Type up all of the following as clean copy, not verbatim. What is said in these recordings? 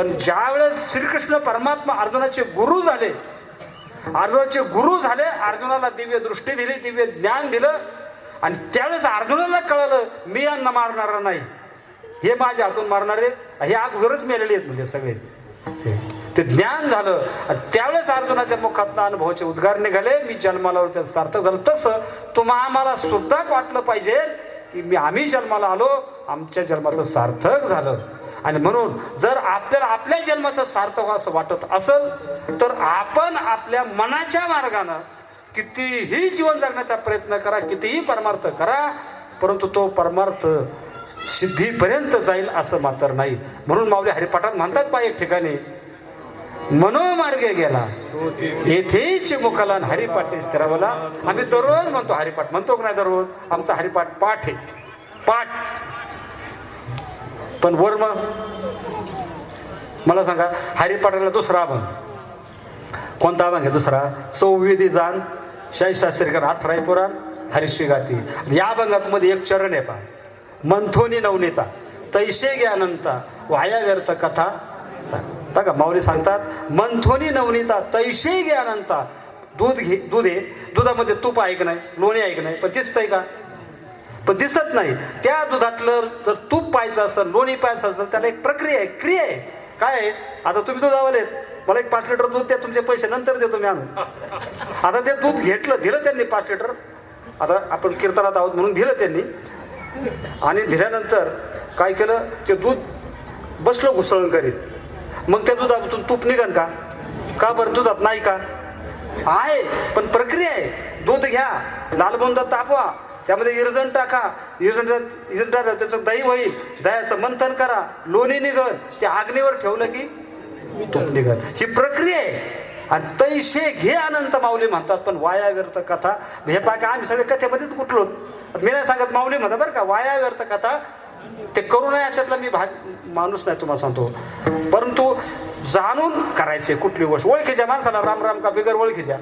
पण ज्या वेळेस श्रीकृष्ण परमात्मा अर्जुनाचे गुरु झाले, अर्जुनाला दिव्य दृष्टी दिली, दिव्य ज्ञान दिलं, आणि त्यावेळेस अर्जुनाला कळलं मी यांना मारणार नाही, हे माझ्या हातून मारणारे हे अगोदरच मेलेले आहेत म्हणजे सगळे. ते ज्ञान झालं आणि त्यावेळेस अर्जुनाच्या मुखात अनुभवाचे उद्गार निघाले, मी जन्माला त्याचं सार्थक झालं. तसं आम्हाला सुद्धा वाटलं पाहिजे की आम्ही जन्माला आलो, आमच्या जन्माचं सार्थक झालं. आणि म्हणून जर आपल्याला आपल्या जन्माचं सार्थक असं वाटत असेल तर आपण आपल्या मनाच्या मार्गानं कितीही जीवन जगण्याचा प्रयत्न करा, कितीही परमार्थ करा, परंतु तो परमार्थ सिद्धीपर्यंत जाईल असं मात्र नाही. म्हणून माऊली हरिपाठात म्हणतात पहा एक ठिकाणी, मनोमार्गे गेला येथेच मुखाला हरिपाठ स्थिरावला. आम्ही दररोज म्हणतो हरिपाठ, म्हणतो की नाही दररोज? आमचा हरिपाठ पाठ आहे, पाठ. पण वर्म मला सांगा, हरिपाठाला दुसरा अभंग कोणता अभंग आहे? दुसरा सौविधी जाण शास्त्रीकर 18 पुराण हरिश्री गाती. या अभंगात मध्ये एक चरण आहे पहा, मंथोनी नवनीता तैसे गे अनंता वाया व्यर्थ कथा. बघा माऊली सांगतात, मंथोनी नवनीता तैसे गे अनंता. दूध आहे, दुधामध्ये तूप आहे की नाही, लोणी आहे की नाही, पण दिसतंय का? पण दिसत नाही. त्या दुधातलं जर तूप पाहायचं असेल, लोणी पाहायचं असेल, त्याला एक प्रक्रिया आहे, क्रिया आहे. काय आहे? आता तुम्ही दुधावालेत, मला एक 5 लिटर दूध द्या, तुमचे पैसे नंतर देतो मी आणून. आता ते दूध दिलं त्यांनी 5 लिटर. आता आपण कीर्तनात आहोत म्हणून दिलं त्यांनी, आणि दिल्यानंतर काय केलं, ते दूध बसलं घुसळण करीत. मग त्या दुधातून तूप निघन का? का बरं दुधात नाही का? आहे, पण प्रक्रिया आहे. दूध घ्या, लालबुंद तापवा, त्यामध्ये इरजण टाका, इरजण त्याचं दही होईल, दह्याचं मंथन करा, लोणी निघल, ते आग्नीवर ठेवलं की तूप निघल. ही प्रक्रिया आहे. आणि तैसे घे अनंत माऊली म्हणतात, पण वाया व्यर्थ कथा. हे पाका आम्ही सगळे कथेमध्येच कुठलो. मी नाही सांगत, माऊली म्हणतात बरं का, वाया व्यर्थ कथा ते करू नये अशातला मी माणूस नाही तुम्हाला सांगतो. परंतु जाणून करायचे कुठली गोष्ट. ओळखीच्या माणसाला राम राम का बिगर ओळखीच्या,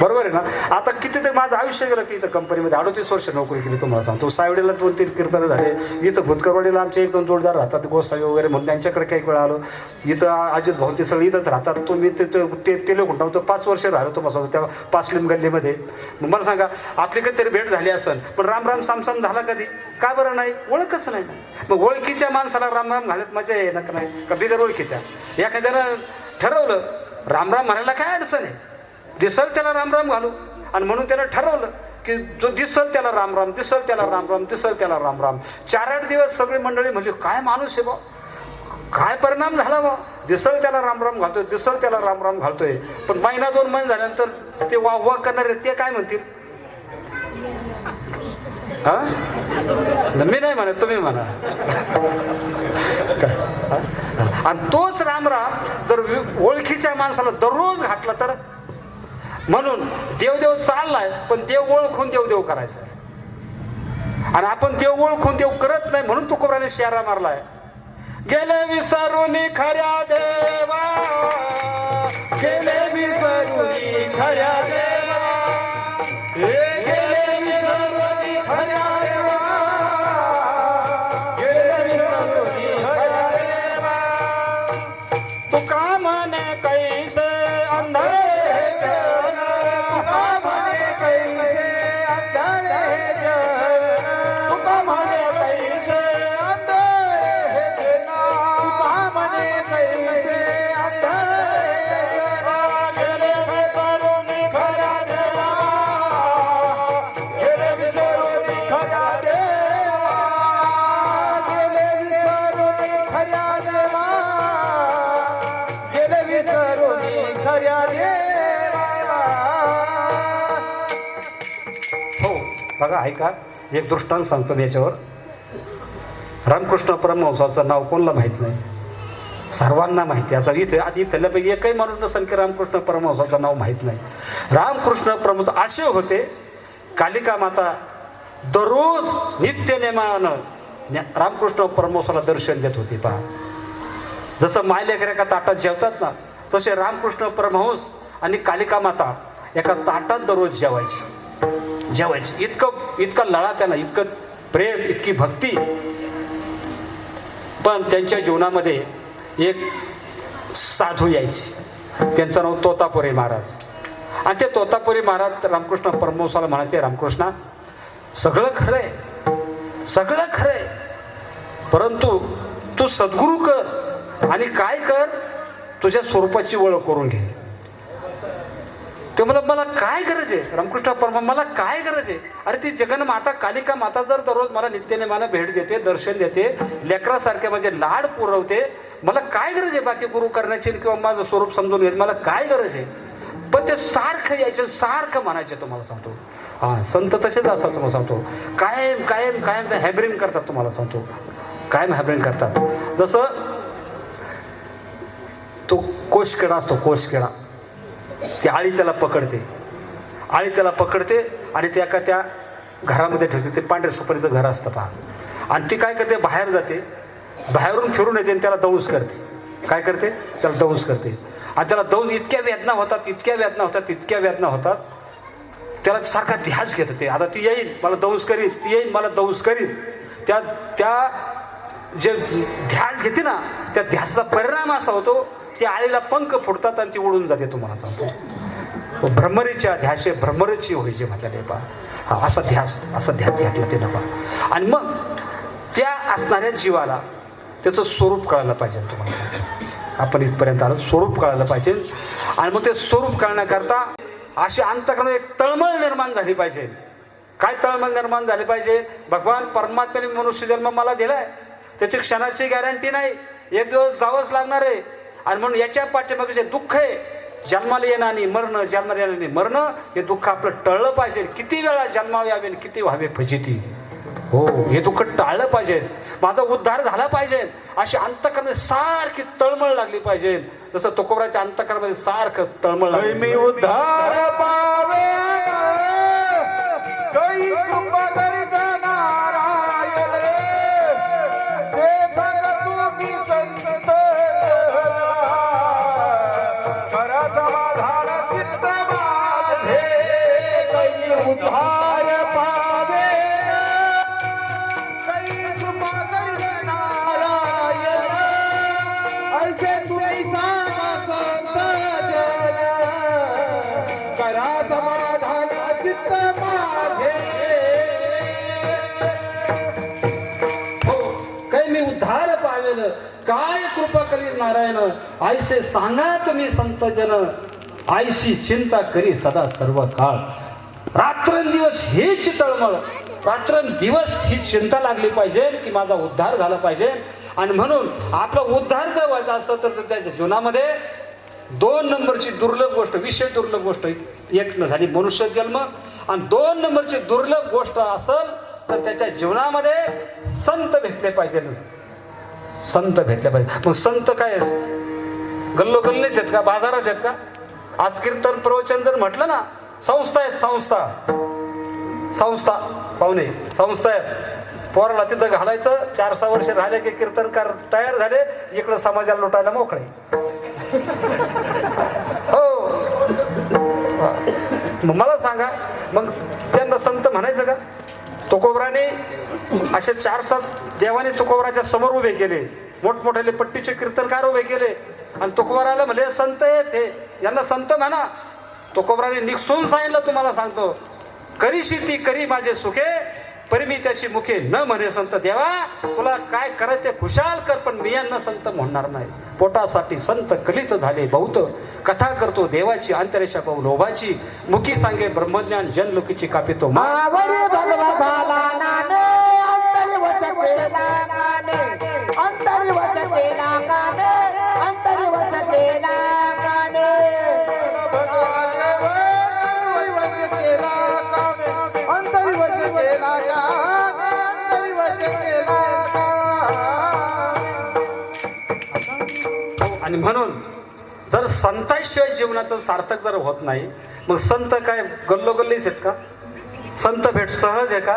बरोबर आहे ना? आता किती ते माझं आयुष्य गेलं की इथं कंपनीमध्ये 38 वर्ष नोकरी केली तुम्हाला सांगतो. सावडीला 2-3 कीर्तनं झाले, इथं भूतकरवाडीला आमचे 1-2 जोडदार राहतात, गोसावी वगैरे म्हणून त्यांच्याकडे काही वेळा आलो. इथं अजित भाऊ ते सगळे इथंच राहतात. तुम्ही ते लोक नव्हतं 5 वर्ष राहिलो तुम्हाला सांगतो त्या पासलीम गल्लीमध्ये. मग मला सांगा, आपली कधीतरी भेट झाली असेल, पण राम राम सामसाम झाला कधी? का बरं नाही? ओळखच नाही. मग ओळखीच्या माणसाला राम राम घालत मजा आहे ना, नाही का बिगर ओळखीच्या? एखाद्यानं ठरवलं राम राम म्हणायला काय अडचण आहे, दिसल त्याला राम राम घालू. आणि म्हणून त्याला ठरवलं की जो दिसल त्याला राम राम, दिसल त्याला राम राम, दिसल त्याला राम राम. 4-8 दिवस सगळी मंडळी म्हणली काय माणूस आहे बा, काय परिणाम झाला बा, दिसल त्याला राम राम घालतोय, दिसल त्याला राम राम घालतोय. पण 1-2 महिने झाल्यानंतर ते वाह वाह करणारे ते काय म्हणतील? हा, मी नाही म्हणत, तुम्ही म्हणा. आणि तोच राम राम जर ओळखीच्या माणसाला दररोज घातला तर. म्हणून देवदेव चाललाय, पण देव ओळखून देवदेव करायचं. आणि आपण देव ओळखून देव करत नाही, म्हणून तुकोबाराने शेरा मारलाय, गेले विसरून खऱ्या देवा, गेले विसरून खऱ्या देवा, गेले विसरून खऱ्या देवा, गेले विसरून खऱ्या देवा. तुका म्हणे कैसे अंधळे, बघा ऐका, एक दृष्टांत सांगतो मी याच्यावर. रामकृष्ण परमहंसाचं नाव कोणाला माहित नाही? सर्वांना माहिती. याचा इथे इथल्यापैकी एकही माणूस नसेल की रामकृष्ण परमहंसाचं नाव माहित नाही. रामकृष्ण परमहंस असे होते, कालिका माता दररोज नित्य नेमानं रामकृष्ण परमहंसाला दर्शन देत होती. पहा, जसं मायलेकर एका ताटात जेवतात ना, तसे रामकृष्ण परमहंस आणि कालिका माता एका ताटात दररोज जेवायची. इतकं लळा त्यांना, इतकं प्रेम, इतकी भक्ती. पण त्यांच्या जीवनामध्ये एक साधू यायचे, त्यांचं नाव तोतापुरी महाराज. आणि ते तोतापुरी महाराज रामकृष्ण परमहंसाला म्हणायचे, रामकृष्णा, सगळं खरंय, सगळं खरंय, परंतु तू सद्गुरू कर आणि काय कर, तुझ्या स्वरूपाची ओळख करून घे. ते मला काय गरज आहे रामकृष्ण परम, मला काय गरज आहे? अरे ती जगन्माता कालिका माता जर दररोज मला नित्यने मला भेट देते, दर्शन देते, लेकरासारखे म्हणजे लाड पुरवते, मला काय गरज आहे बाकी गुरु करण्याची किंवा माझं स्वरूप समजून घ्यायचं, मला काय गरज आहे? पण ते सारखं यायचं, सारखं म्हणायचे. तुम्हाला सांगतो, हा संत तसेच असतात. तुम्हाला सांगतो, कायम कायम कायम हॅबरिंग करतात. तुम्हाला सांगतो, कायम हॅबरिंग करतात. जसं तो कोशकिडा असतो, कोशकिडा, ती आळी त्याला पकडते, आळी त्याला पकडते आणि ते एका त्या घरामध्ये ठेवते. ते पांढऱ्या सुपारीचं घर असतं पहा. आणि ती काय करते, बाहेर जाते, बाहेरून फिरून येते आणि त्याला दंश करते. काय करते? त्याला दंश करते. आणि त्याला दंश इतक्या वेदना होतात, इतक्या वेदना होतात, इतक्या वेदना होतात, त्याला सारखा ध्यास घेत होते. आता ती येईल मला दंश करीत, ती येईल मला दंश करीत. त्या त्या जे ध्यास घेते ना, त्या ध्यासाचा परिणाम असा होतो, त्या आळीला पंख फुटतात आणि ती उडून जाते. तुम्हाला सांगतो, भ्रमरीच्या ध्यासे भ्रमरीची होईचे म्हटलं पहा. हा असा ध्यास घ्यायला ते नका. आणि मग त्या असणाऱ्या जीवाला त्याचं स्वरूप कळायला पाहिजे. तुम्हाला सांगतो, आपण इथपर्यंत आलो, स्वरूप कळायला पाहिजे. आणि मग ते स्वरूप कळण्याकरता अशी अंतःकरणात एक तळमळ निर्माण झाली पाहिजे. काय तळमळ निर्माण झाली पाहिजे? भगवान परमात्म्याने मनुष्य जन्म मला दिलाय, त्याची क्षणाची गॅरंटी नाही, एक दिवस जावंच लागणार आहे. आणि म्हणून याच्या पाठीमागे जे दुःख आहे, जन्माला येणं आणि मरणं, जन्माला येणं आणि मरणं, हे दुःख आपलं टळलं पाहिजे. किती वेळा जन्मावे यावे, किती व्हावे फजिती, हो, हे दुःख टाळलं पाहिजे, माझा उद्धार झाला पाहिजे. अशी अंतःकरणात सारखी तळमळ लागली पाहिजे. जसं तुकोबराच्या अंतःकरणामध्ये सारखं तळमळ लागली. मी उद्धार पावे काय कृपा करी नारायण, आईसे सांगा तुम्ही संत जन, आईशी चिंता करी सदा सर्व काळ. रात्रंदिवस हीच तळमळ, रात्रंदिवस ही चिंता लागली पाहिजे की माझा उद्धार झाला पाहिजे. आणि म्हणून आपला उद्धार जर व्हायचा असं तर त्याच्या जीवनामध्ये 2 नंबरची दुर्लभ गोष्ट, विशेष दुर्लभ गोष्ट, एक झाली मनुष्य जन्म, आणि 2 नंबरची दुर्लभ गोष्ट असेल तर त्याच्या जीवनामध्ये संत भेटले पाहिजे. संत भेटले पाहिजे. मग संत काय गल्लोगल्लीच आहेत का, बाजारात आहेत का? आज कीर्तन प्रवचन जर म्हटलं ना, संस्था आहेत, संस्था पाहुणे, संस्था आहेत. पोराला तिथं घालायचं, 4-6 वर्ष राहिले की कीर्तनकार तयार झाले, इकडं समाजाला लुटायला मोकळे. हो, मग मला सांगा, मग त्यांना संत म्हणायचं का? तुकोबराने असे 4-7 देवाने तुकोबराच्या समोर उभे केले, मोठमोठे पट्टीचे कीर्तनकार उभे केले, आणि तुकोबराला म्हणले संत आहेत हे, यांना संत म्हणा. तुकोबराने निक्षून सांगितलं, तुम्हाला सांगतो, करीशी ती करी माझे सुखे, परी मी त्याची मुखे न म्हणे संत. देवा तुला काय करायचं ते खुशाल कर, पण मी यांना संत म्हणणार नाही. पोटासाठी संत कलित झाले बहुत, कथा करतो देवाची अंतरेषा पाहू लोभाची, मुखी सांगे ब्रह्मज्ञान जनलोकीची कापितो मावरी भगवा झाला नाने, अंतरी वश केला नाने, अंतरी वश केला काने, अंतरी वश केला काने, अंतरी वश केला काने, अंतरी वश केला काने, अंतरी वश केला काने. आणि म्हणून जर संताशिवाय जीवनाचं सार्थक जर होत नाही, मग संत काय गल्लोगल्लीच आहेत का? संत भेट सहज आहे का?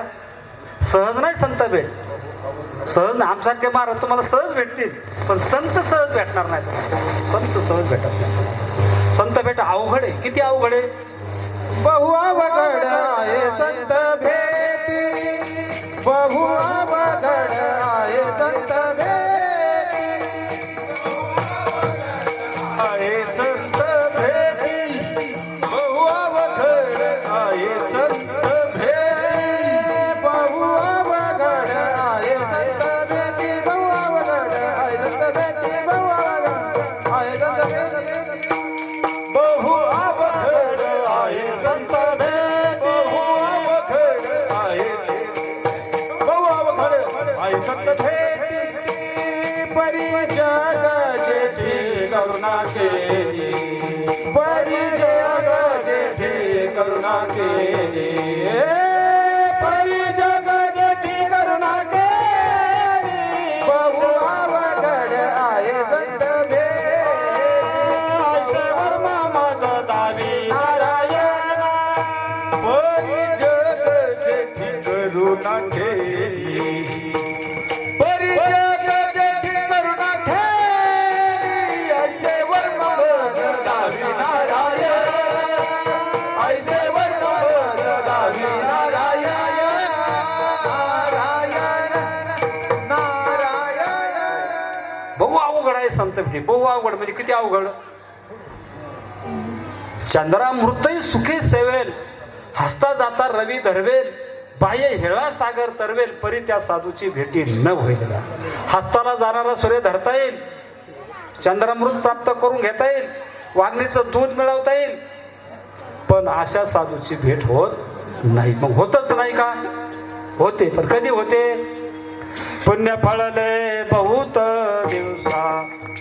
सहज नाही संत भेट, सहज नाही. आमच्यासारखे महाराज तुम्हाला सहज भेटतील, पण संत सहज भेटणार नाही. संत सहज भेटत नाही. संत भेट अवघड आहे. किती अवघड आहे? बहु अवघड आहे संत भेटी, बहु अवघड आहे संत भेटी. केली परी जग जेठी करुणा केली बहु अवघड आहे दंड भेद मामाचा दावी नारायण परी जग जेठी करुणा केली परी जग जेठी करुणा केली असे वर्मभद दावी नारायण ऐसे वर्मभद दावी नारायण नारायण नारायण बहु अवघड आहे संत भेटी. बहु अवघड म्हणजे किती अवघड. चंद्रामृतही सुखे सेवेल हसता जाता रवी धरवेल बाह्य हेळा सागर तरवेल परी त्या साधूची भेटी न होईल. हस्ताला जाणारा सूर्य धरता येईल, चंद्रामृत प्राप्त करून घेता येईल, वाघणीचं दूध मिळवता येईल, पण अशा साधूची भेट होत नाही. मग होतच नाही का? होते, पण कधी होते? पुण्य फळले बहुत दिवसा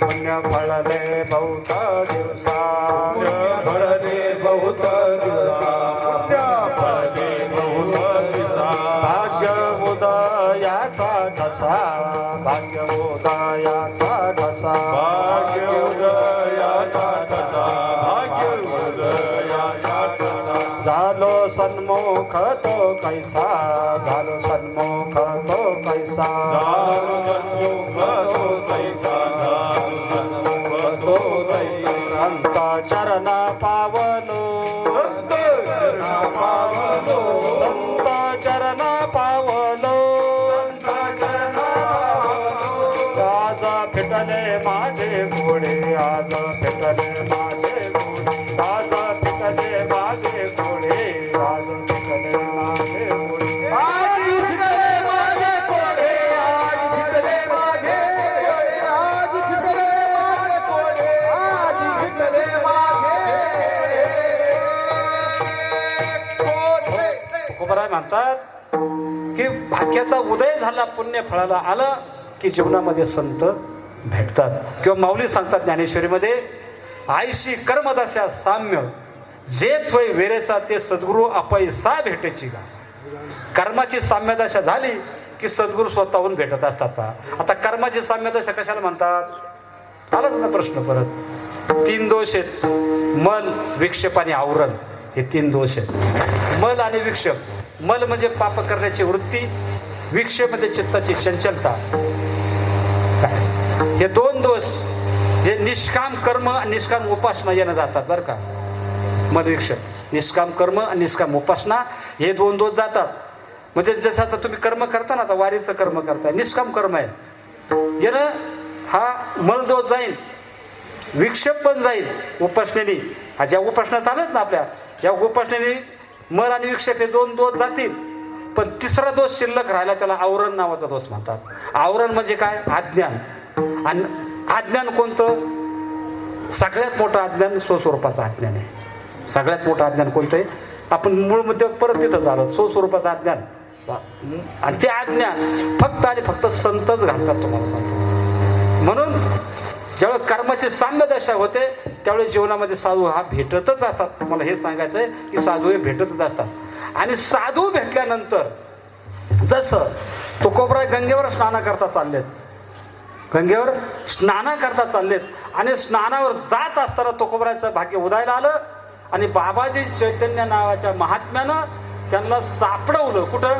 पुण्य फळले बहुत दिवसा पुण्य फळले बहुत दिवसा पुण्य फळले बहुत दिवसा भाग्य उदयाचा ठसा भाग्य उदयाचा ठसा भाग्य उदयाचा ठसा भाग्य उदयाचा ठसा झालो सन्मुख तो कैसा झालो सन्मुख तो कैसा झालो सन्मुख तो कैसा झालो सन्मुख तो कैसा अंत चरण पावलो संत चरण पावलो संत चरण पावलो संत चरण पावलो आज फिटले माझे घोडे आज फिटले माझे घोडे आज फिटले माझे घोडे आज फिटले माझे घोडे आज फिटले माझे घोडे आज फिटले माझे आज फिटले माझे घोडे आज फिटले माझे घोडे. तुकोबाराय म्हणतात की भाग्याचा उदय झाला, पुण्य फळाला आलं की जीवनामध्ये संत भेटतात. किंवा माऊली सांगतात ज्ञानेश्वरीमध्ये आईशी कर्मदशा साम्य जे थोय वेरेचा ते सद्गुरु अपैसा भेटेची गा. कर्माची साम्यदशा झाली की सद्गुरु स्वतःहून भेटत असतात. पहा आता कर्माची साम्यदशा कशाला म्हणतात? आलाच ना प्रश्न परत. 3 दोष आहेत, मल विक्षेप आणि आवरण. हे 3 दोष आहेत, मल आणि विक्षेप. मल म्हणजे पाप करण्याची वृत्ती, विक्षेप म्हणजे चित्ताची चंचलता. हे 2 दोष हे निष्काम कर्म आणि निष्काम उपासना यानं जातात बरं का. मदविक्षेप, निष्काम कर्म आणि निष्काम उपासना हे 2 दोष जातात. म्हणजे जसं आता तुम्ही कर्म करता ना, आता वारीचं कर्म करताय, निष्काम कर्म आहे, यानं हा मलदोष जाईल, विक्षेप पण जाईल उपासनेने. ज्या उपासना चालत ना आपल्या, या उपासनेने मल आणि विक्षेप हे 2 दोष जातील. पण 3रा दोष शिल्लक राहिला, त्याला आवरण नावाचा दोष म्हणतात. आवरण म्हणजे काय? अज्ञान. आणि अज्ञान कोणतं? सगळ्यात मोठं अज्ञान स्वस्वरूपाचं अज्ञान आहे. सगळ्यात मोठं अज्ञान कोणतं आहे? आपण मूळ मुद्दे परत तिथं झालो, स्वस्वरूपाचं अज्ञान. आणि ते अज्ञान फक्त आणि फक्त संतच घालतात, तुम्हाला सांगतो. म्हणून ज्यावेळेस कर्माची साम्यदशा होते त्यावेळेस जीवनामध्ये साधू हा भेटतच असतात. मला हे सांगायचं आहे की साधू हे भेटतच असतात. आणि साधू भेटल्यानंतर जसं तुकोबराय गंगेवर स्नान करता चाललेत, गंगेवर स्नान करता चाललेत आणि स्नानावर जात असताना तुकोबरायचं भाग्य उदायला आलं आणि बाबाजी चैतन्य नावाच्या महात्म्यानं त्यांना सापडवलं. कुठं?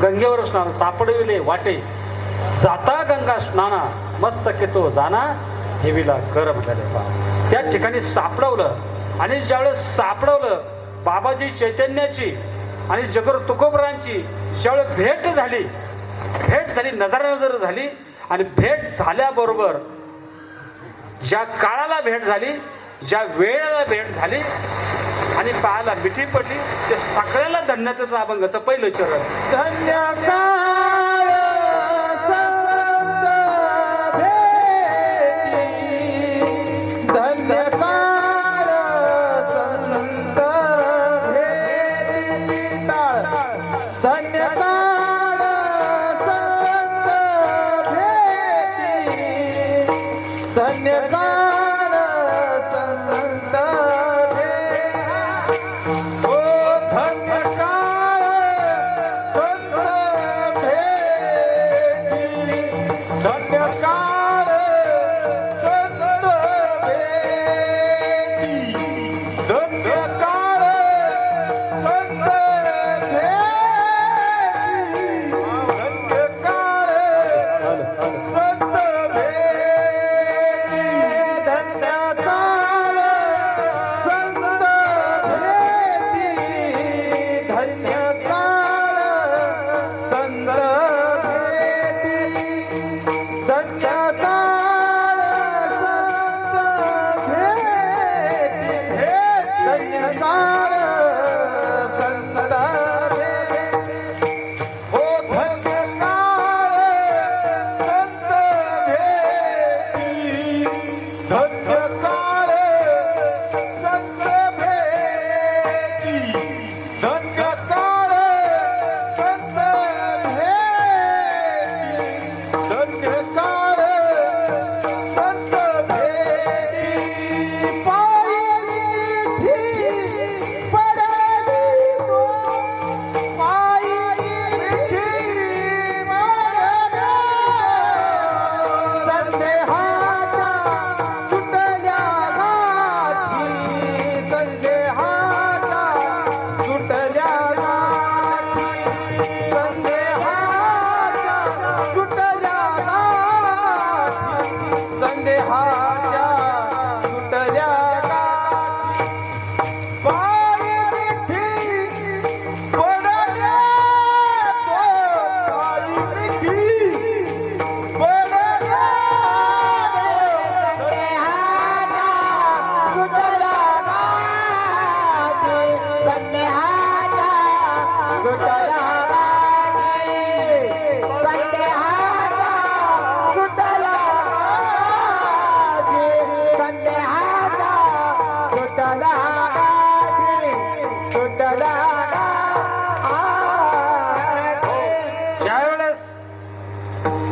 गंगेवर स्नान सापडविले वाटे जाता गंगा स्नाना मस्त केतो जाना हेवीला कर म्हटले. त्या ठिकाणी सापडवलं. आणि ज्यावेळेस सापडवलं बाबाजी चैतन्याची आणि जगुरु तुकोबरायांची ज्यावेळेस भेट झाली, नजर झाली. आणि भेट झाल्याबरोबर ज्या काळाला भेट झाली, ज्या वेळेला भेट झाली आणि पायाला मिठी पडली, ते सगळ्याला धन्यतेचं अभंगाचं पहिलं चरण. धन्य काळ संत भेटी, धन्य काळ संत भेटी, धन्य काळ संत भेटी, धन्य काळ संत भेटी. ओ धन्य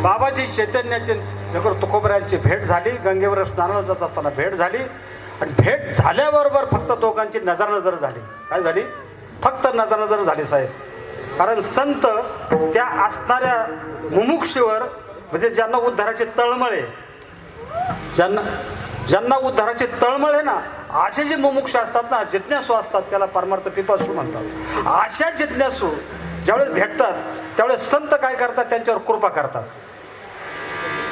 बाबाजी चैतन्याचे जगत तुकोबऱ्यांची भेट झाली. गंगेवर स्नानाला जात असताना भेट झाली आणि भेट झाल्याबरोबर फक्त दोघांची नजर झाली. काय झाली? फक्त नजर झाली साहेब. कारण संत त्या असणाऱ्या मुमुक्षीवर म्हणजे ज्यांना उद्धाराचे तळमळे ज्यांना उद्धाराचे तळमळे ना असे जे मुमुक्ष असतात ना, जिज्ञासू असतात, त्याला परमार्थ पिपासू म्हणतात. अशा जिज्ञासू ज्यावेळेस भेटतात त्यावेळेस संत काय करतात? त्यांच्यावर कृपा करतात.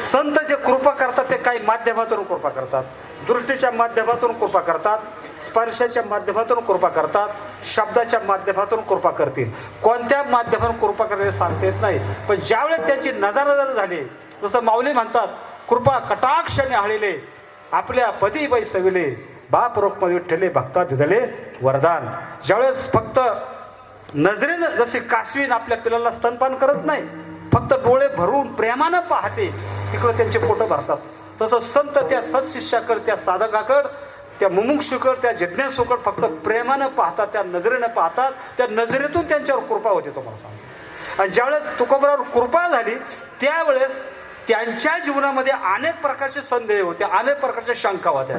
संत जे कृपा करतात ते काही माध्यमातून कृपा करतात. दृष्टीच्या माध्यमातून कृपा करतात, स्पर्शाच्या माध्यमातून कृपा करतात, शब्दाच्या माध्यमातून कृपा करतील. कोणत्या माध्यमातून कृपा करते सांगता येत नाही. पण ज्यावेळेस त्यांची नजर झाली, जसं माऊली म्हणतात, कृपा कटाक्षाने हळिले आपल्या पदी बैसविले बाप रोखमध्ये विठ्ठले भक्ता दिदले वरदान. ज्यावेळेस फक्त नजरेनं जशी कासवीन आपल्या पिलाला स्तनपान करत नाही, फक्त डोळे भरून प्रेमानं पाहते, तिकडं त्यांचे पोटं भरतात. तसं संत त्या सत्शिष्याकडे, त्या साधकाकडे, त्या मुमुक्षुकडे, त्या जिज्ञासूकडे फक्त प्रेमानं पाहतात, त्या नजरेनं पाहतात. त्या नजरेतून त्यांच्यावर कृपा होते, तुम्हाला सांगतो. आणि ज्यावेळेस तुकोबरावर कृपा झाली त्यावेळेस त्यांच्या जीवनामध्ये अनेक प्रकारचे संदेह होते, अनेक प्रकारच्या शंका होत्या.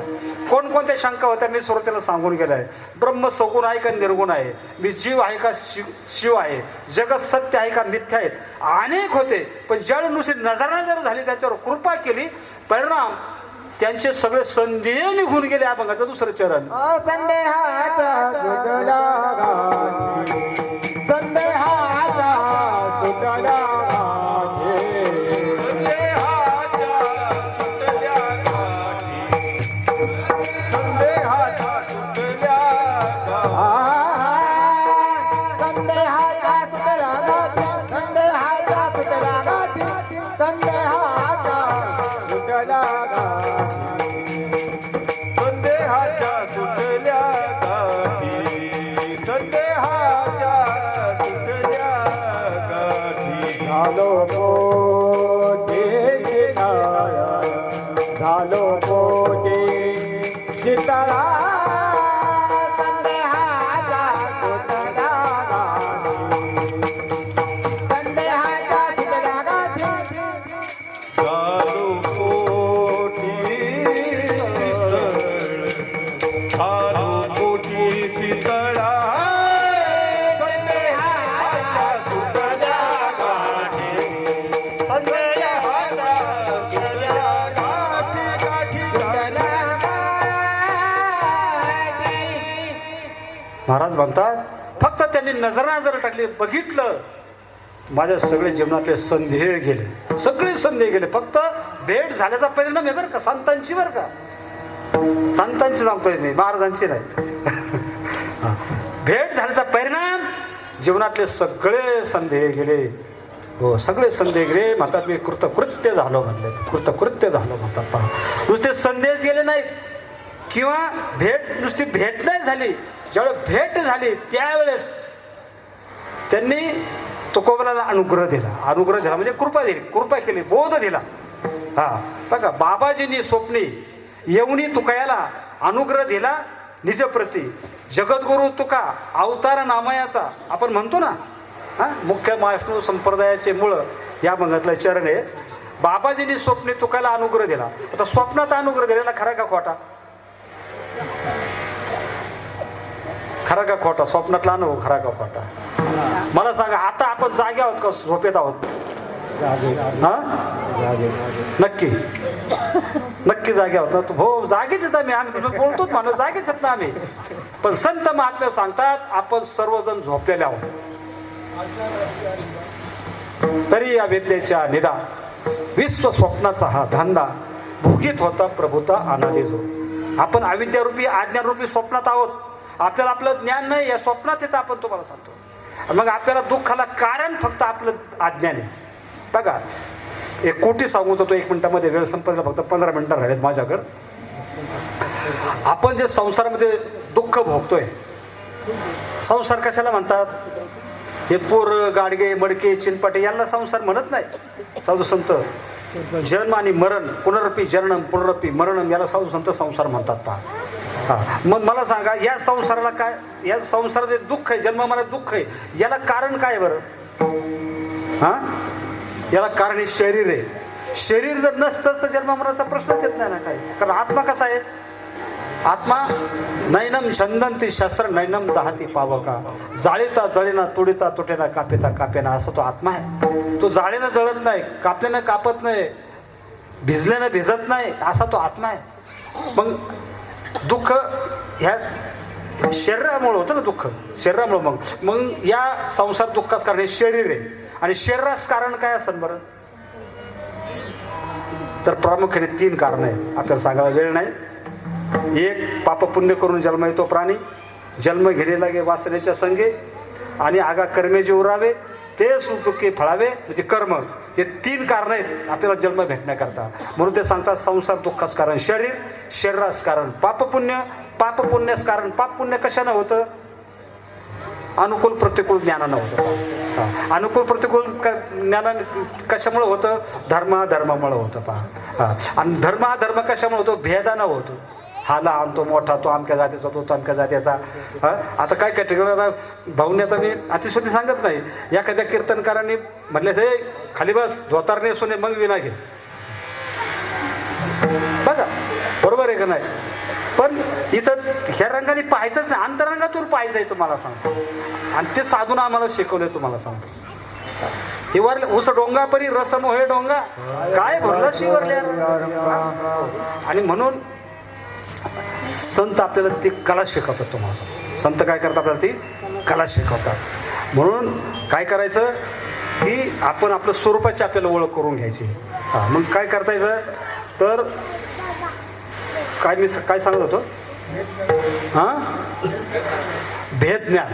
कोणकोणत्या शंका होत्या मी सुरुवातीला सांगून गेलाय. ब्रह्म सगुण आहे का निर्गुण आहे? मी जीव आहे का शिव आहे? जगत सत्य आहे का मिथ्या आहे? अनेक होते. पण ज्यावेळेस नुसती नजर झाली, त्यांच्यावर कृपा केली, परिणाम त्यांचे सगळे संदेह निघून गेले. अभंगाचं दुसरं चरण. संदेहाचा सुटला संदेहाचा सुटला म्हणतात फक्त त्यांनी नजर टाकली, बघितलं, माझ्या सगळे जीवनातले संदेह गेले, सगळे संदेह गेले. फक्त भेट झाल्याचा परिणाम आहे बरं का, संतांची बरं का, संतांची सांगतोय मी, महाराजांची नाही. भेट झाल्याचा परिणाम जीवनातले सगळे संदेह गेले. हो, सगळे संदेह गेले. म्हणतात मी कृतकृत्य झालो म्हणले, कृतकृत्य झालो म्हणतात. पहा, नुसते संदेश गेले नाहीत किंवा नुसती भेट नाही झाली, ज्यावेळेस भेट झाली त्यावेळेस त्यांनी तुकोबराला अनुग्रह दिला. अनुग्रह दिला म्हणजे कृपा दिली, कृपा केली, बोध दिला. हा बघा, बाबाजींनी स्वप्नी येऊनी तुकायाला अनुग्रह दिला निजप्रती. जगद्गुरु तुका अवतार नामयाचा आपण म्हणतो ना, हा मुख्य महाविष्णू संप्रदायाचे मूळ या भागातलं चरण आहे. बाबाजींनी स्वप्नी तुकाला अनुग्रह दिला. आता स्वप्नात अनुग्रह दिलेला खरा का खोटा? खरा का खोटा? स्वप्नातला अनुभव खरा का खोटा? मला सांगा, आता आपण जागे आहोत का झोपेत आहोत? हा, नक्की नक्की जागे आहोत ना? हो, जागेच आहेत आम्ही. आम्ही तुम्ही बोलतोच मानव, जागेच आहेत ना आम्ही. पण संत महात्मे सांगतात आपण सर्वजण झोपलेले आहोत. तरी या विद्येच्या निदा विश्व स्वप्नाचा हा धंदा भोगीत होता प्रभुता अनादी जो. आपण अविद्यारूपी आज्ञारूपी स्वप्नात आहोत. आपल्याला आपलं ज्ञान नाही, या स्वप्नात येतं. आपण तुम्हाला सांगतो, मग आपल्याला दुःखाला कारण फक्त आपलं अज्ञान आहे. बघा, एक कोटी सांगू तो 1 मिनिटामध्ये, वेळ संपला, फक्त 15 मिनिटं राहिलेत माझ्याकडं. आपण जे संसारामध्ये दुःख भोगतोय, संसार कशाला म्हणतात? हे पोर गाडगे मडके चिनपाटे यांना संसार म्हणत नाही साधू संत. जन्म आणि मरण, पुनरपी जन्म पुनरपी मरणम, याला साधू संत संसार म्हणतात. पहा, हा, मग मला सांगा, या संसाराला काय, या संसाराचे दुःख आहे, जन्म मरण दुःख आहे, याला कारण काय बरं? हा, याला कारण हे शरीर आहे. शरीर जर नसतं तर जन्म मरणाचा प्रश्नच येत नाही ना काही. कारण आत्मा कसा आहे? आत्मा नैनम छंदंती शस्त्र नैनम दहाती पावका, जाळीता जळेना, तुडिता तुटेना, कापेता कापेना, असा तो आत्मा आहे. तो जाळेनं जळत नाही, कापल्यानं कापत नाही, भिजल्यानं भिजत नाही, असा तो आत्मा आहे. मग दुःख ह्या शरीरामुळे होतं ना, दुःख शरीरामुळे. मग मग या संसार दुःखास कारण हे शरीर आहे. आणि शरीरास कारण काय असेल बरं? तर प्रामुख्याने 3 कारण आहेत, आपल्याला सांगायला वेळ नाही. एक, पाप पुण्य करून जन्म येतो प्राणी, जन्म घेणे लागे वासनेच्या संगे, आणि आगा कर्मे जे उरावे ते सुख दुःखे फळावे, म्हणजे कर्म. हे 3 कारण आहेत आपल्याला जन्म भेटण्याकरता. म्हणून ते सांगतात संसार दुःखास कारण शरीर, शरीरास कारण पाप पुण्य, पाप पुण्यास कारण पाप पुण्य कशानं होतं? अनुकूल प्रतिकूल ज्ञानानं होतं. अनुकूल प्रतिकूल ज्ञानानं कशामुळे होतं? धर्मामुळे होतं. पहा, आणि धर्म कशामुळे होतो? भेदानं होतो. हा लहान तो मोठा, तो अमक्या जातीचा तो अमक्या जातीचा. आता काय काय ठिकाणी भाऊने, आता मी अतिशोधी सांगत नाही, एखाद्या कीर्तनकारांनी म्हटले हे खाली बस, धोतार नेसून मग विना घे. बघा, बरोबर आहे का नाही? पण इथं ह्या रंगाने पाहायचंच नाही, अंतरंगातून पाहायचं आहे तुम्हाला सांगतो. आणि ते साधून आम्हाला शिकवलंय तुम्हाला सांगतो. हे वर उस डोंगा परी रस मोहे डोंगा, काय भरलं शिवरल्या. आणि म्हणून संत आपल्याला ती कला शिकवतात. तुम्हाला संत काय करतात? आपल्याला ती कला शिकवतात. म्हणून काय करायचं की आपण आपलं स्वरूपाची आपल्याला ओळख करून घ्यायची. मग काय करता यायचं? तर काय मी काय सांगत होतो? भेद ज्ञान.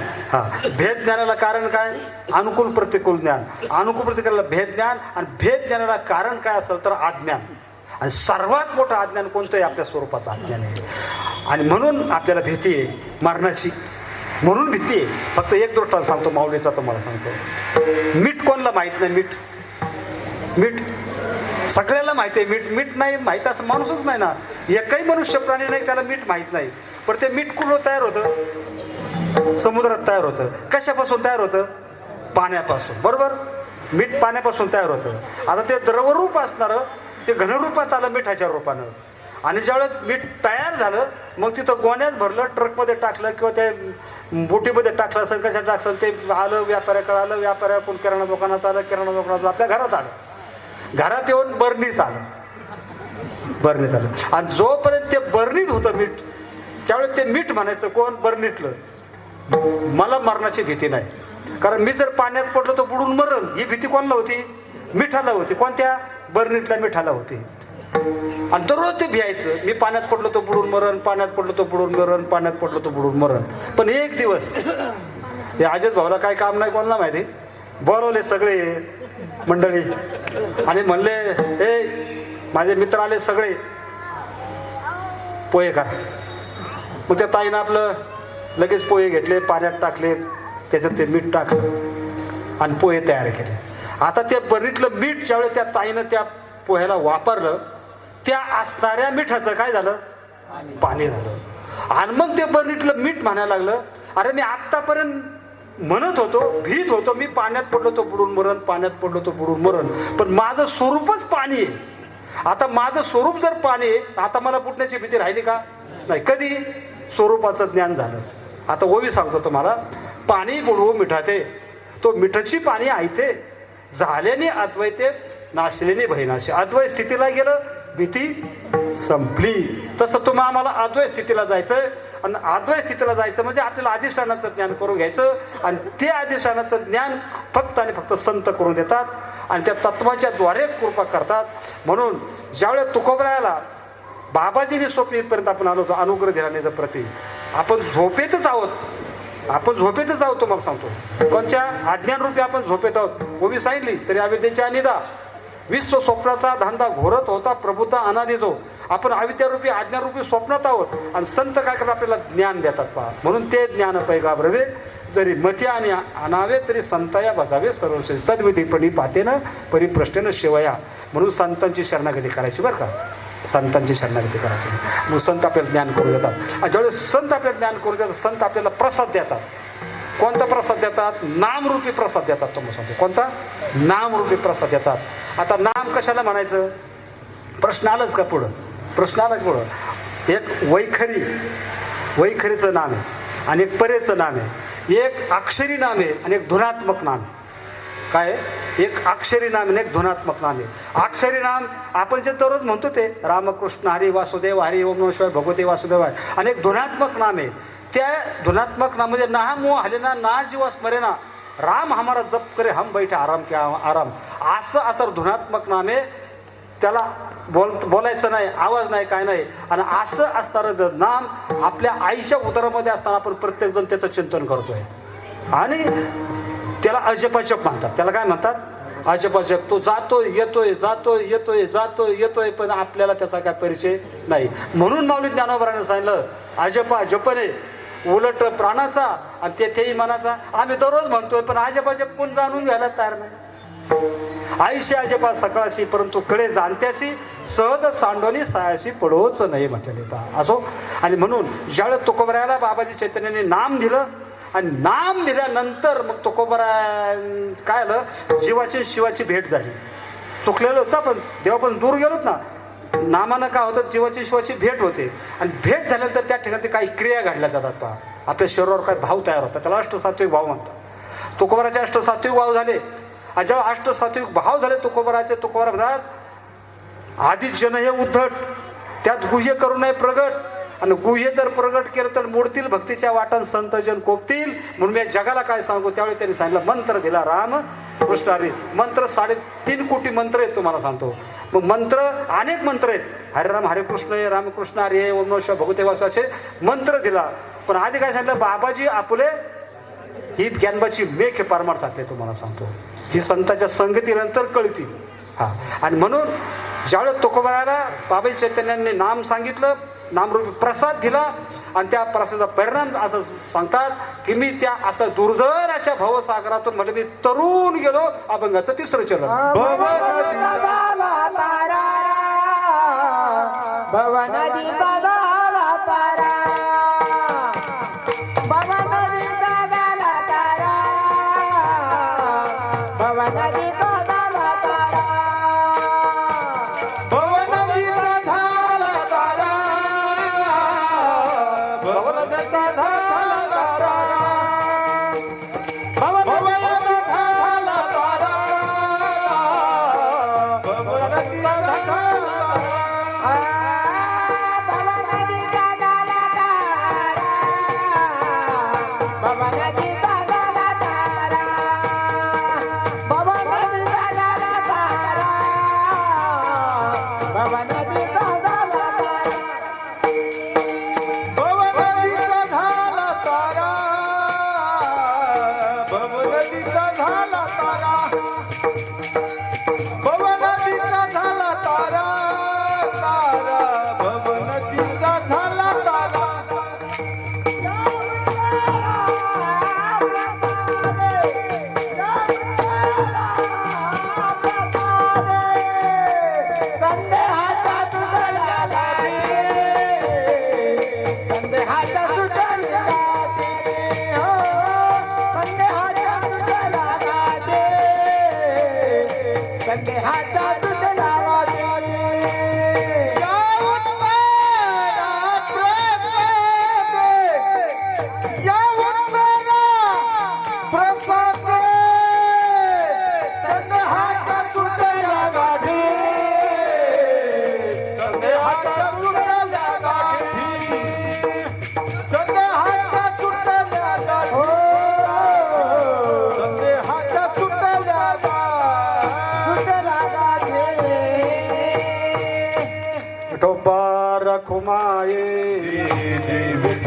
भेद ज्ञानाला कारण काय? अनुकूल प्रतिकूल ज्ञान. अनुकूल प्रतिकूल भेद ज्ञान, आणि भेद ज्ञानाला कारण काय असेल तर अज्ञान. आणि सर्वात मोठं अज्ञान कोणतं आहे? आपल्या स्वरूपाचं अज्ञान आहे. आणि म्हणून आपल्याला भीती आहे मरणाची, म्हणून भीती आहे. फक्त एक दृष्टांत सांगतो माऊलीचा, तुम्हाला सांगतो. मीठ कोणाला माहीत नाही? मीठ सगळ्याला माहिती आहे. मीठ नाही माहीत असं माणूसच नाही ना. एकही मनुष्य प्राणी नाही त्याला मीठ माहीत नाही. पण ते मीठ कुठं तयार होतं? समुद्रात तयार होतं. कशापासून तयार होतं? पाण्यापासून. बरोबर, मीठ पाण्यापासून तयार होतं. आता ते द्रवरूप असणारं ते घनरूपात आलं मिठाच्या रूपानं. आणि ज्यावेळेस मीठ तयार झालं मग तिथं गोण्यात भरलं, ट्रकमध्ये टाकलं किंवा त्या बोटीमध्ये टाकलं असेल, कशात टाकलं ते आलं, व्यापाऱ्याकडे आलं, व्यापाऱ्याकडून किराणा दुकानात आलं, किराणा दुकानात आपल्या घरात आलं, घरात येऊन बरणीत आलं. आणि जोपर्यंत ते बरणीत होतं मीठ, त्यावेळेस ते मीठ म्हणायचं कोण? बरणीतलं. मला मरणाची भीती नाही, कारण मी जर पाण्यात पडलो तर बुडून मरण ही भीती कोणाला होती? मिठाला होती. कोणत्या? बर्नीतल्या मिठाला होती. आणि दररोज ते भियायचं, मी पाण्यात पडलो तो बुडून मरण, पाण्यात पडलो तो बुडून मरण, पाण्यात पडलो तो बुडून मरण. पण एक दिवस हे अजित भाऊला काय काम नाही कोणाला माहिती, बोलवले सगळे मंडळी आणि म्हणले हे माझे मित्र आले सगळे, पोहे करा. मग त्या ताईनं आपलं लगेच पोहे घेतले, पाण्यात टाकले, त्याच्यात ते मीठ टाकलं आणि पोहे तयार केले. आता ते बर्नीतलं मीठ ज्यावेळेस त्या ताईनं त्या पोह्याला वापरलं, त्या असणाऱ्या मिठाचं काय झालं? पाणी झालं. आणि मग ते बर्नीतलं मीठ म्हणायला लागलं, अरे मी आत्तापर्यंत म्हणत होतो, भीत होतो, मी पाण्यात पडलो तो बुडून मरण, पाण्यात पडलो तो बुडून मरण, पण माझं स्वरूपच पाणी आहे. आता माझं स्वरूप जर पाणी आहे, आता मला बुडण्याची भीती राहिली का? नाही. कधी? स्वरूपाचं ज्ञान झालं. आता ओवी सांगतो तुम्हाला, पाणी बुडवू मिठाते, तो मिठाची पाणी आयते, झाल्याने अद्वैते, नाशल्याने भयनाशे. अद्वैत स्थितीला गेलं, भीती संपली. तसं तुम्ही आम्हाला अद्वैत स्थितीला जायचंय, आणि अद्वैत स्थितीला जायचं म्हणजे आपल्याला अधिष्ठानाचं ज्ञान करून घ्यायचं, आणि ते अधिष्ठानाचं ज्ञान फक्त आणि फक्त संत करून देतात आणि त्या तत्वाच्या द्वारे कृपा करतात. म्हणून ज्यावेळेस तुकोबरायाला बाबाजीने स्वप्न इथपर्यंत आपण आलो होतो, अनुग्रह धिराण्याचं प्रतीक. आपण झोपेतच आहोत, आपण झोपेतच आहोत. तुम्हाला सांगतो कोणत्या अज्ञानरूपी आपण झोपेत आहोत. ओवी सांगितली तरी अविद्येची अनिदा, विश्व स्वप्नाचा धंदा घोरत होता प्रभुता अनादी जो. आपण अविद्यारूपी अज्ञानरूपी स्वप्नात आहोत, आणि संत काय करतात? आपल्याला ज्ञान देतात पहा. म्हणून ते ज्ञान पैगाब्रवे जरी मती आणि अनावे तरी संताया बसावे सर्वश्रेष्ठ. तद्विधीपणी पातेनं परिप्रश्नेनं शिवया. म्हणून संतांची शरणागती करायची बरं का, संतांची शरणागती करायची. मग संत आपल्याला ज्ञान करून देतात. आणि ज्यावेळेस संत आपल्याला ज्ञान करून देतात, संत आपल्याला प्रसाद देतात. कोणता प्रसाद देतात? नामरूपी प्रसाद देतात. तुम्हाला सांगतो कोणता? नामरूपी प्रसाद देतात. आता नाम कशाला म्हणायचं? प्रश्न आलाच का पुढं? प्रश्न आला पुढं. एक वैखरी, वैखरीचं नाम आहे, आणि एक परेचं नाम आहे, एक अक्षरी नाम आहे आणि एक धुनात्मक नाम आहे. काय? एक अक्षरी नाम आणि एक धुनात्मक नाम आहे. अक्षरी नाम आपण जे दररोज म्हणतो ते रामकृष्ण हरी वासुदेव हरी ओम नमः शिवाय भगवते वासुदेव आहे. आणि एक धुनात्मक नाम आहे. त्या धुनात्मक नाम म्हणजे ना मोह हलेना ना जीवा स्मरेना, राम हमारा जप करे हम बैठे आराम क्या आराम, असं असं धुनात्मक नाम आहे. त्याला बोलायचं नाही, आवाज नाही, काय नाही. आणि असं असणारं नाम आपल्या आईच्या उदरामध्ये असताना आपण प्रत्येक जण त्याचं चिंतन करतोय, आणि त्याला अजपाजप म्हणतात. त्याला काय म्हणतात? अजपाजप. तो जातोय येतोय, जातोय येतोय, जातोय येतोय, पण आपल्याला त्याचा काय परिचय नाही. म्हणून माऊली ज्ञानोबाराने सांगितलं अजपा जपने उलट प्राणाचा आणि तेथेही मनाचा. आम्ही दररोज म्हणतोय, पण अजपाजप कोण जाणून घ्यायला तयार नाही. आईशी अजपा सकाळशी परंतु कडे जाणत्याशी सहज सांडोनी सायाशी पडवच नाही म्हटले पहा. असो. आणि म्हणून ज्यावेळेस तुकोबरायाला बाबाजी चैतन्याने नाम दिलं, आणि नाम दिल्यानंतर मग तुकोबराय काय आलं, जीवाची शिवाची भेट झाली. चुकलेलं होतं, पण देवा पण दूर गेलोत ना, नामानं काय होतं? जीवाची शिवाची भेट होते. आणि भेट झाल्यानंतर त्या ठिकाणी काही क्रिया घडल्या जातात पहा. आपल्या शरीरावर काही भाव तयार होतात, त्याला अष्टसात्विक भाव म्हणतात. तुकोबराचे अष्टसात्विक भाव झाले. आणि जेव्हा अष्टसात्विक भाव झाले तुकोबराचे, तुकोबरा म्हणतात आधी जन हे उद्धट, त्यात गुह्य करू नये प्रगट, आणि गुह्य जर प्रगट केलं तर मोडतील भक्तीच्या वाटण संत जन कोपतील. म्हणून मी जगाला काय सांगू? त्यावेळी त्यांनी सांगितलं मंत्र दिला राम कृष्ण हरी. मंत्र 3.5 कोटी मंत्र आहेत तुम्हाला सांगतो. मग मंत्र अनेक मंत्र आहेत, हरे राम हरे कृष्ण हे रामकृष्ण हरी हे ओम नमः शिवाय भगवते वासुदेव असे मंत्र दिला. पण आधी काय सांगितलं? बाबाजी आपले ही ज्ञानबाची मेघ हे परमार्थातले तुम्हाला सांगतो. ही संतांच्या संगतीनंतर कळती. हा. आणि म्हणून ज्यावेळेस तुकोबरायाला बाबाजी चैतन्यांनी नाम सांगितलं, नामरूपी प्रसाद दिला, आणि त्या प्रसादाचा परिणाम असं सांगतात की मी त्या असं दुर्धर अशा भवसागरातून म्हणजे मी तरुण गेलो. अभंगाचं 3रं चरण. बाबा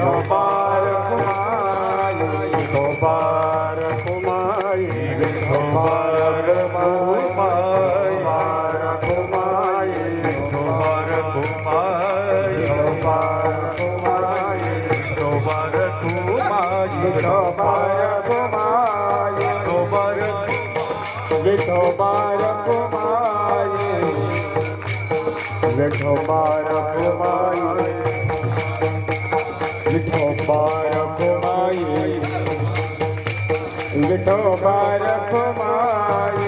विठोबार कुमाई विठोबार कुमाई विठोबार कुमाई कुमाई विठोबार कुमाई विठोबार कुमाई विठोबार कुमाई विठोबार कुमाई विठोबार कुमाई विठोबार कुमाई विठोबार कुमाई विठोबार कुमाई